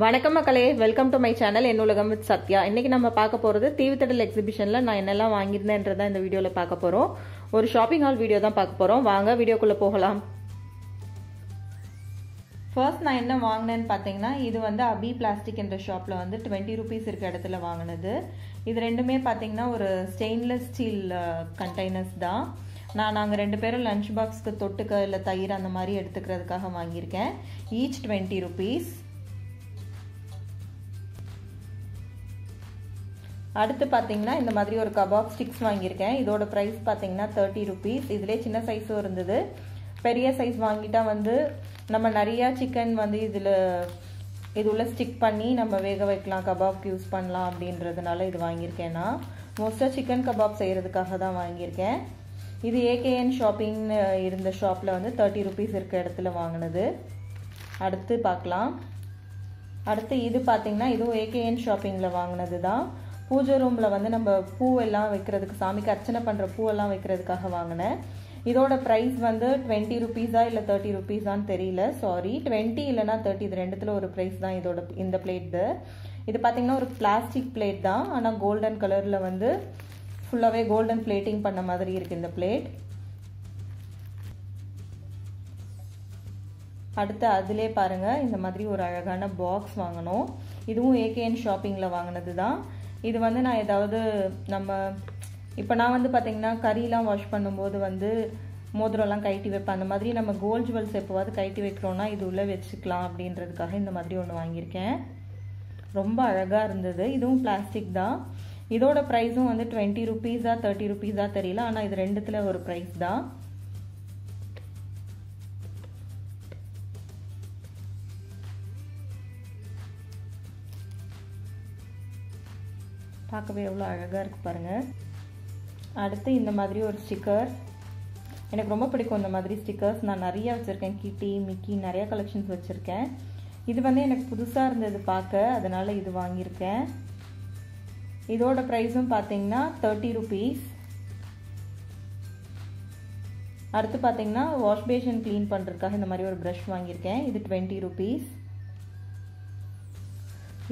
வணக்கம் மக்களே, welcome to my channel Ennulagam with Sathya. இன்னைக்கு நம்ம பார்க்க போகிறது தீவுத்திடல் எக்ஸிபிஷனில் நான் என்னெல்லாம் வாங்கியிருந்தேன்றதான் இந்த வீடியோவில் பார்க்க போகிறோம். ஒரு ஷாப்பிங் ஹால் வீடியோ தான் பார்க்க போகிறோம். வாங்க வீடியோக்குள்ளே போகலாம். ஃபர்ஸ்ட் நான் என்ன வாங்கினேன்னு பார்த்தீங்கன்னா, இது வந்து அபி பிளாஸ்டிக் என்ற ஷாப்பில் வந்து 20 ரூபீஸ் இருக்க இடத்துல வாங்கினது. இது ரெண்டுமே பார்த்தீங்கன்னா ஒரு ஸ்டெயின்லெஸ் ஸ்டீல் கண்டெய்னர்ஸ் தான். நாங்கள் 2 பேரும் லஞ்ச் பாக்ஸ்க்கு தொட்டுக்க இல்லை தயிர் அந்த மாதிரி எடுத்துக்கிறதுக்காக வாங்கியிருக்கேன். Each 20 rupees. அடுத்து பார்த்தீங்கன்னா இந்த மாதிரி ஒரு கபாப் ஸ்டிக்ஸ் வாங்கியிருக்கேன். இதோட ப்ரைஸ் பார்த்தீங்கன்னா 30 ரூபீஸ். இதிலே சின்ன சைஸும் இருந்தது. பெரிய சைஸ் வாங்கிட்டா வந்து நம்ம நிறையா சிக்கன் வந்து இது உள்ள ஸ்டிக் பண்ணி நம்ம வேக வைக்கலாம், கபாப்க்கு யூஸ் பண்ணலாம் அப்படின்றதுனால இது வாங்கியிருக்கேன்னா. மோஸ்ட்டாக சிக்கன் கபாப் செய்கிறதுக்காக தான் வாங்கியிருக்கேன். இது ஏகேஎன் ஷாப்பிங்னு இருந்த ஷாப்பில் வந்து 30 ரூபீஸ் இருக்க இடத்துல வாங்கினது. அடுத்து பார்க்கலாம். அடுத்து இது பார்த்தீங்கன்னா இதுவும் ஏகேஎன் ஷாப்பிங்கில் வாங்கினது தான். பூஜை ரூமில் வந்து நம்ம பூவெல்லாம் வைக்கிறதுக்கு, சாமிக்கு அர்ச்சனை பண்ணுற பூவெல்லாம் வைக்கிறதுக்காக வாங்கினேன். இதோட ப்ரைஸ் வந்து 20 ரூபீஸா இல்லை 30 ரூபீஸான்னு தெரியல. சாரி, 20 இல்லைனா 30, இது ரெண்டுத்தில் ஒரு ப்ரைஸ் தான் இதோட. இந்த பிளேட்டு இது பார்த்தீங்கன்னா ஒரு பிளாஸ்டிக் பிளேட் தான், ஆனால் கோல்டன் கலரில் வந்து ஃபுல்லாகவே கோல்டன் பிளேட்டிங் பண்ண மாதிரி இருக்குது இந்த பிளேட். அடுத்து அதிலே பாருங்கள் இந்த மாதிரி ஒரு அழகான பாக்ஸ் வாங்கினோம். இதுவும் ஏகேஎன் ஷாப்பிங்கில் வாங்கினது தான். இது வந்து நான் ஏதாவது இப்போ நான் வந்து பார்த்தீங்கன்னா கறியெலாம் வாஷ் பண்ணும்போது வந்து மோதிரம்லாம் கழட்டி வைப்பேன். அந்த மாதிரி நம்ம கோல்ட் ஜுவல்ஸ் எப்போவாது கழட்டி வைக்கிறோன்னா இது உள்ளே வச்சுக்கலாம் அப்படின்றதுக்காக இந்த மாதிரி ஒன்று வாங்கியிருக்கேன். ரொம்ப அழகாக இருந்தது. இதுவும் பிளாஸ்டிக் தான். இதோட ப்ரைஸும் வந்து 20 ரூபீஸா 30 ரூபீஸா தெரியல, ஆனால் இது ரெண்டுத்தில் ஒரு ப்ரைஸ் தான். பார்க்கவே எவ்வளோ அழகாக இருக்குது பாருங்கள். அடுத்து இந்த மாதிரி ஒரு ஸ்டிக்கர். எனக்கு ரொம்ப பிடிக்கும் இந்த மாதிரி ஸ்டிக்கர்ஸ். நான் நிறையா வச்சுருக்கேன். கிட்டி, மிக்கி, நிறையா கலெக்ஷன்ஸ் வச்சுருக்கேன். இது வந்து எனக்கு புதுசாக இருந்தது பார்க்க, அதனால் இது வாங்கியிருக்கேன். இதோட ப்ரைஸும் பார்த்தீங்கன்னா 30 ரூபீஸ். அடுத்து பார்த்தீங்கன்னா வாஷ் பேஷன் க்ளீன் பண்ணுறதுக்காக இந்த மாதிரி ஒரு ப்ரஷ் வாங்கியிருக்கேன். இது 20 ரூபீஸ்.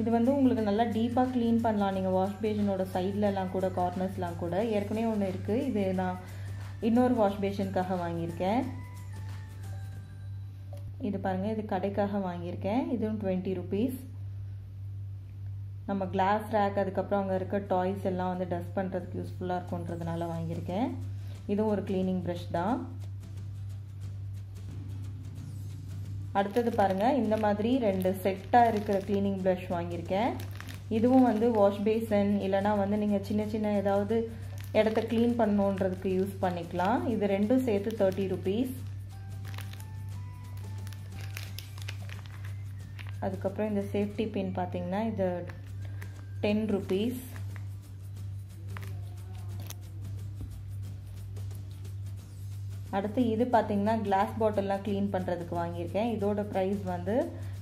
இது வந்து உங்களுக்கு நல்லா டீப்பாக க்ளீன் பண்ணலாம். நீங்கள் வாஷ் பேஷனோட சைட்லலாம் கூட, கார்னர்ஸ்லாம் கூட. ஏற்கனவே ஒன்று இருக்குது. இது நான் இன்னொரு வாஷ் பேஷனுக்காக வாங்கியிருக்கேன். இது பாருங்கள், இது கடைக்காக வாங்கியிருக்கேன். இதுவும் 20 ரூபீஸ். நம்ம கிளாஸ் ரேக், அதுக்கப்புறம் அங்கே இருக்க டாய்ஸ் எல்லாம் வந்து டஸ்ட் பண்ணுறதுக்கு யூஸ்ஃபுல்லாக இருக்குன்றதுனால வாங்கியிருக்கேன். இதுவும் ஒரு க்ளீனிங் ப்ரஷ் தான். அடுத்தது பாருங்கள், இந்த மாதிரி 2 செட்டாக இருக்கிற க்ளீனிங் ப்ரஷ் வாங்கியிருக்கேன். இதுவும் வந்து வாஷ் பேசன் இல்லைனா வந்து நீங்கள் சின்ன சின்ன ஏதாவது இடத்த க்ளீன் பண்ணணுன்றதுக்கு யூஸ் பண்ணிக்கலாம். இது ரெண்டும் சேர்த்து 30 ரூபீஸ். அதுக்கப்புறம் இந்த சேஃப்டி பின் பார்த்தீங்கன்னா இது 10 ரூபீஸ். அடுத்து இது பார்த்தீங்கன்னா கிளாஸ் பாட்டில்லாம் க்ளீன் பண்ணுறதுக்கு வாங்கியிருக்கேன். இதோட ப்ரைஸ் வந்து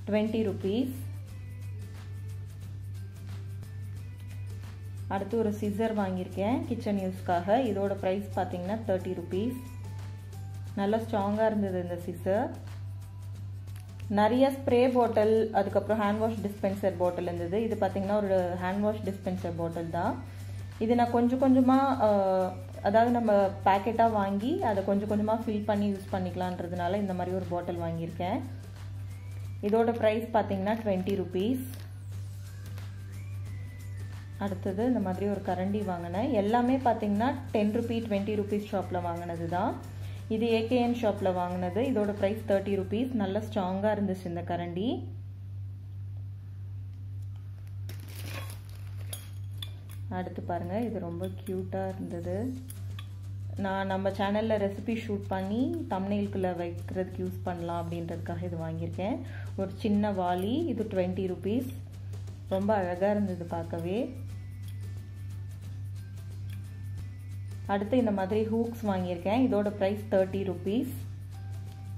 20 ரூபீஸ். அடுத்து ஒரு சிசர் வாங்கியிருக்கேன் கிச்சன் யூஸ்க்காக. இதோட ப்ரைஸ் பார்த்தீங்கன்னா 30 ரூபீஸ். நல்லா ஸ்ட்ராங்காக இருந்தது இந்த சிசர். நிறைய ஸ்ப்ரே பாட்டில், அதுக்கப்புறம் ஹேண்ட் வாஷ் டிஸ்பென்சர் பாட்டில் இருந்தது. இது பார்த்தீங்கன்னா ஒரு ஹேண்ட் வாஷ் டிஸ்பென்சர் பாட்டில் தான். இது நான் கொஞ்சம் கொஞ்சமாக, அதாவது நம்ம பேக்கெட்டாக வாங்கி அதை கொஞ்சம் கொஞ்சமாக ஃபில் பண்ணி யூஸ் பண்ணிக்கலான்றதுனால இந்த மாதிரி ஒரு பாட்டில் வாங்கியிருக்கேன். இதோட ப்ரைஸ் பார்த்தீங்கன்னா 20 ரூபீஸ். அடுத்தது இந்த மாதிரி ஒரு கரண்டி வாங்கினேன். எல்லாமே பார்த்தீங்கன்னா 10 ரூபீஸ் 20 ரூபீஸ் ஷாப்பில் வாங்கினது தான். இது ஏகேஎன் ஷாப்பில் வாங்கினது. இதோட ப்ரைஸ் 30 ரூபீஸ். நல்லா ஸ்ட்ராங்காக இருந்துச்சு இந்த கரண்டி. அடுத்து பாருங்கள், இது ரொம்ப க்யூட்டாக இருந்தது. நான் நம்ம சேனலில் ரெசிபி ஷூட் பண்ணி தம்ப்நெயிலுக்குள்ளே வைக்கிறதுக்கு யூஸ் பண்ணலாம் அப்படின்றதுக்காக இது வாங்கியிருக்கேன். ஒரு சின்ன வாளி. இது 20 ரூபீஸ். ரொம்ப அழகாக இருந்தது பார்க்கவே. அடுத்து இந்த மாதிரி ஹூக்ஸ் வாங்கியிருக்கேன். இதோட ப்ரைஸ் 30 ரூபீஸ்.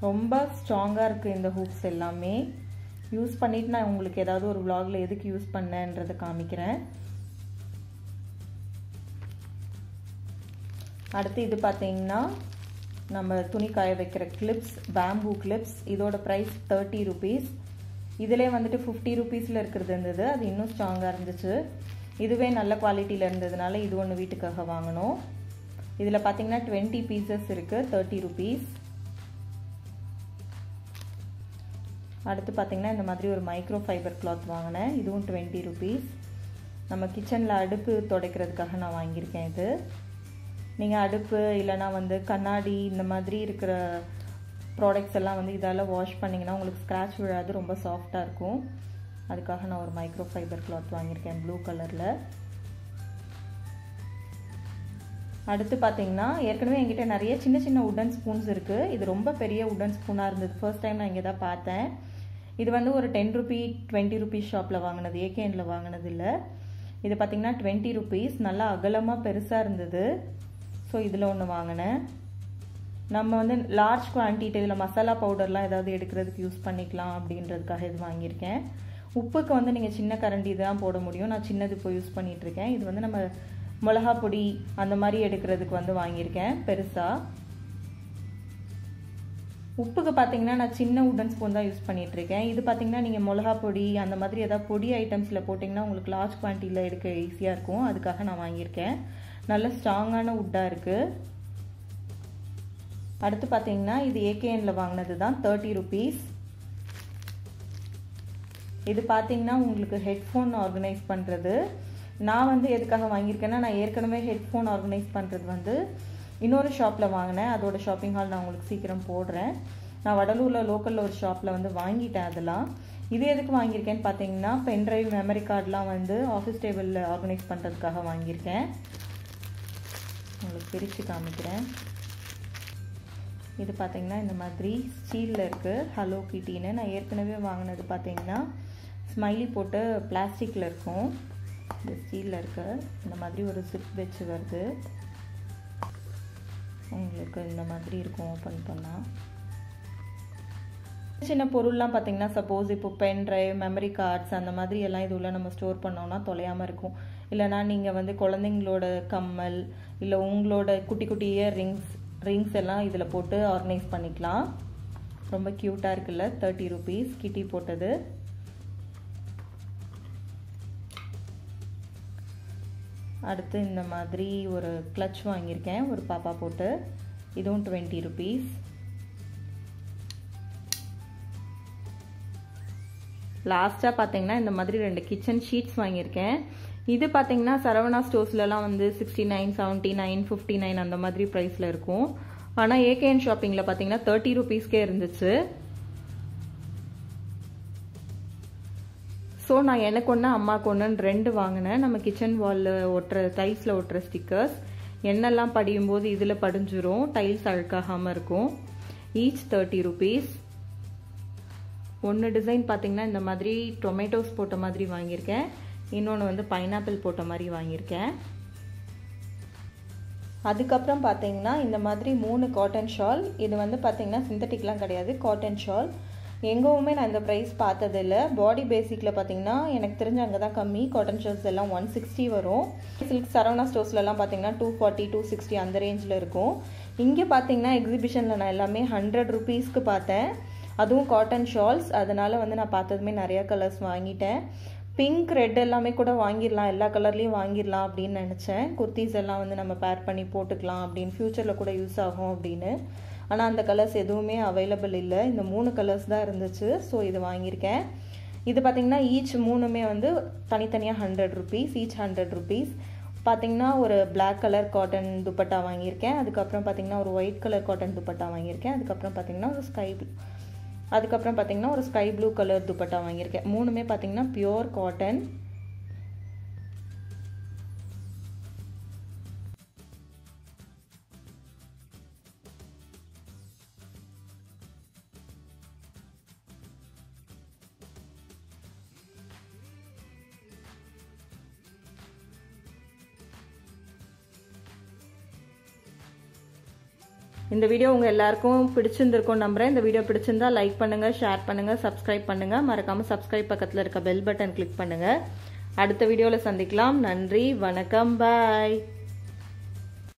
ரொம்ப ஸ்ட்ராங்காக இருக்குது இந்த ஹூக்ஸ் எல்லாமே. யூஸ் பண்ணிவிட்டு நான் உங்களுக்கு ஏதாவது ஒரு vlogல எதுக்கு யூஸ் பண்ணேன்றதை காமிக்கிறேன். அடுத்து இது பார்த்தீங்கன்னா நம்ம துணி காய வைக்கிற கிளிப்ஸ், பேம்பூ கிளிப்ஸ். இதோட ப்ரைஸ் 30 ரூபீஸ். இதிலே வந்துட்டு 50 ரூபீஸில் இருக்கிறது இருந்தது, அது இன்னும் ஸ்ட்ராங்காக இருந்துச்சு. இதுவே நல்ல குவாலிட்டியில் இருந்ததுனால இது ஒன்று வீட்டுக்காக வாங்கினோம். இதில் பார்த்தீங்கன்னா 20 பீசஸ் இருக்குது, 30 ரூபீஸ். அடுத்து பார்த்தீங்கன்னா இந்த மாதிரி ஒரு மைக்ரோ ஃபைபர் கிளாத் வாங்கினேன், இதுவும் 20 ரூபீஸ். நம்ம கிச்சனில் அடுப்பு துடைக்கிறதுக்காக நான் வாங்கியிருக்கேன். இது நீங்கள் அடுப்பு இல்லைனா வந்து கண்ணாடி இந்த மாதிரி இருக்கிற ப்ராடக்ட்ஸ் எல்லாம் வந்து இதால் வாஷ் பண்ணிங்கன்னா உங்களுக்கு ஸ்க்ராட்ச் விழாது, ரொம்ப சாஃப்டாக இருக்கும். அதுக்காக நான் ஒரு மைக்ரோ ஃபைபர் கிளாத் வாங்கியிருக்கேன் ப்ளூ கலரில். அடுத்து பார்த்தீங்கன்னா ஏற்கனவே என்கிட்ட நிறைய சின்ன சின்ன உட்டன் ஸ்பூன்ஸ் இருக்குது. இது ரொம்ப பெரிய உட்டன் ஸ்பூனாக இருந்தது, ஃபர்ஸ்ட் டைம் நான் இங்கே தான் பார்த்தேன். இது வந்து ஒரு 10 ரூபி 20 ருபீஸ் ஷாப்பில் வாங்கினது, ஏகேனில் வாங்கினது இல்லை. இது பார்த்தீங்கன்னா 20 ரூபீஸ், நல்லா அகலமாக பெருசாக இருந்தது. ஸோ இதில் ஒன்று வாங்கினேன். நம்ம வந்து லார்ஜ் குவான்டிட்டி இதில் மசாலா பவுடர்லாம் ஏதாவது எடுக்கிறதுக்கு யூஸ் பண்ணிக்கலாம் அப்படின்றதுக்காக இது வாங்கியிருக்கேன். உப்புக்கு வந்து நீங்கள் சின்ன கரண்டி தான் போட முடியும், நான் சின்னது இப்போ யூஸ் பண்ணிகிட்ருக்கேன். இது வந்து நம்ம மிளகா பொடி அந்த மாதிரி எடுக்கிறதுக்கு வந்து வாங்கியிருக்கேன் பெருசாக. உப்புக்கு பார்த்தீங்கன்னா நான் சின்ன உட்டன் ஸ்பூன் தான் யூஸ் பண்ணிகிட்ருக்கேன். இது பார்த்தீங்கன்னா நீங்கள் மிளகா பொடி அந்த மாதிரி ஏதாவது பொடி ஐட்டம்ஸில் போட்டிங்கன்னா உங்களுக்கு லார்ஜ் குவான்டிட்டியில் எடுக்க ஈஸியாக இருக்கும், அதுக்காக நான் வாங்கியிருக்கேன். நல்ல ஸ்ட்ராங்கான உட்டாக இருக்குது. அடுத்து பார்த்தீங்கன்னா இது ஏகேஎனில் வாங்கினது தான், 30 ரூபீஸ். இது பார்த்தீங்கன்னா உங்களுக்கு ஹெட்ஃபோன் ஆர்கனைஸ் பண்ணுறது. நான் வந்து எதுக்காக வாங்கியிருக்கேன்னா, நான் ஏற்கனவே ஹெட்ஃபோன் ஆர்கனைஸ் பண்ணுறது வந்து இன்னொரு ஷாப்பில் வாங்கினேன். அதோட ஷாப்பிங் ஹால் நான் உங்களுக்கு சீக்கிரம் போடுறேன். நான் வடலூரில் லோக்கலில் ஒரு ஷாப்பில் வந்து வாங்கிட்டேன் அதெல்லாம். இது எதுக்கு வாங்கியிருக்கேன்னு பார்த்தீங்கன்னா, பென்ட்ரைவ் மெமரி கார்டெலாம் வந்து ஆஃபீஸ் டேபிளில் ஆர்கனைஸ் பண்ணுறதுக்காக வாங்கியிருக்கேன். உங்களுக்கு பிரித்து காமிக்கிறேன். இது பார்த்தீங்கன்னா இந்த மாதிரி ஸ்டீலில் இருக்குது, ஹலோ கிட்டின்னு. நான் ஏற்கனவே வாங்கினது பார்த்தீங்கன்னா ஸ்மைலி போட்டு பிளாஸ்டிக்கில் இருக்கும். இந்த ஸ்டீலில் இருக்க இந்த மாதிரி ஒரு ஜிப் வச்சு வருது. உங்களுக்கு இந்த மாதிரி இருக்கும் ஓப்பன் பண்ணால். சின்ன பொருள்லாம் பார்த்தீங்கன்னா சப்போஸ் இப்போ பென் ட்ரைவ் மெமரி கார்ட்ஸ் அந்த மாதிரி எல்லாம் இது உள்ள நம்ம ஸ்டோர் பண்ணோன்னா தொலையாமல் இருக்கும். இல்லைனா நீங்கள் வந்து குழந்தைங்களோட கம்மல் இல்லை உங்களோட குட்டி குட்டி இயர் ரிங்ஸ் எல்லாம் இதில் போட்டு ஆர்கனைஸ் பண்ணிக்கலாம். ரொம்ப க்யூட்டாக இருக்குல்ல, 30 ரூபீஸ் கிட்டி போட்டது. அடுத்து இந்த மாதிரி ஒரு கிளட்ச் வாங்கியிருக்கேன் ஒரு பாப்பா போட்டு, இதுவும் 20 ரூபீஸ். லாஸ்ட்டாக பார்த்தீங்கன்னா இந்த மாதிரி 2 கிச்சன் ஷீட்ஸ் வாங்கியிருக்கேன். இது பார்த்தீங்கன்னா சரவணா ஸ்டோர்ஸ்லலாம் வந்து 69, 79, 59 அந்த மாதிரி ப்ரைஸில் இருக்கும். ஆனால் ஏகேஎன் ஷாப்பிங்கில் பார்த்தீங்கன்னா 30 ரூபீஸ்க்கே இருந்துச்சு. ஸோ நான் எனக்கு ஒன்று அம்மாவுக்கு ஒன்றுன்னு 2 வாங்கினேன். நம்ம கிச்சன் வாலில் ஒட்டுற டைல்ஸில் ஒட்டுற ஸ்டிக்கர்ஸ் எண்ணெல்லாம் படியும் போது இதில் படிஞ்சிரும், டைல்ஸ் அழுக்காகாமல் இருக்கும். Each 30 rupees. ஒன்று டிசைன் பார்த்தீங்கன்னா இந்த மாதிரி டொமேட்டோஸ் போட்ட மாதிரி வாங்கியிருக்கேன், இன்னொன்று வந்து பைனாப்பிள் போட்ட மாதிரி வாங்கியிருக்கேன். அதுக்கப்புறம் பார்த்தீங்கன்னா இந்த மாதிரி 3 காட்டன் ஷால். இது வந்து பார்த்தீங்கன்னா சிந்தட்டிக்லாம் கிடையாது, காட்டன் ஷால். எங்கேவுமே நான் இந்த ப்ரைஸ் பார்த்ததில்லை. பாடி பேசிக்கில் பார்த்தீங்கன்னா எனக்கு தெரிஞ்ச அங்கே தான் கம்மி. காட்டன் ஷால்ஸ் எல்லாம் 160 வரும். சில்க் சரவணா ஸ்டோர்ஸ்லலாம் பார்த்தீங்கன்னா 240, 260 அந்த ரேஞ்சில் இருக்கும். இங்கே பார்த்தீங்கன்னா எக்ஸிபிஷனில் நான் எல்லாமே 100 ரூபீஸ்க்கு பார்த்தேன், அதுவும் காட்டன் ஷால்ஸ். அதனால் வந்து நான் பார்த்ததுமே நிறையா கலர்ஸ் வாங்கிட்டேன். பிங்க் ரெட் எல்லாமே கூட வாங்கிடலாம், எல்லா கலர்லேயும் வாங்கிடலாம் அப்படின்னு நினச்சேன். குர்த்திஸ் எல்லாம் வந்து நம்ம பேர் பண்ணி போட்டுக்கலாம் அப்படின்னு, ஃப்யூச்சரில் கூட யூஸ் ஆகும் அப்படின்னு. ஆனால் அந்த கலர்ஸ் எதுவுமே அவைலபிள் இல்லை, இந்த 3 கலர்ஸ் தான் இருந்துச்சு. ஸோ இது வாங்கியிருக்கேன். இது பார்த்திங்கன்னா ஈச் 3மே வந்து தனித்தனியாக 100 ரூபீஸ், ஈச் 100 ரூபீஸ். பார்த்திங்கன்னா ஒரு பிளாக் கலர் காட்டன் துப்பட்டா வாங்கியிருக்கேன். அதுக்கப்புறம் பார்த்திங்கன்னா ஒரு ஒயிட் கலர் காட்டன் துப்பட்டா வாங்கியிருக்கேன். அதுக்கப்புறம் பார்த்திங்கன்னா ஒரு ஸ்கை ப்ளூ கலர் துப்பட்டா வாங்கியிருக்கேன். 3மே பார்த்திங்கன்னா பியோர் காட்டன். இந்த வீடியோ உங்கள் எல்லாருக்கும் பிடிச்சிருந்திருக்கும் நம்புறேன். இந்த வீடியோ பிடிச்சிருந்தா லைக் பண்ணுங்கள், ஷேர் பண்ணுங்கள், சப்ஸ்கிரைப் பண்ணுங்கள். மறக்காமல் சப்ஸ்கிரைப் பக்கத்தில் இருக்க பெல் பட்டன் கிளிக் பண்ணுங்கள். அடுத்த வீடியோவில் சந்திக்கலாம். நன்றி, வணக்கம், பாய்.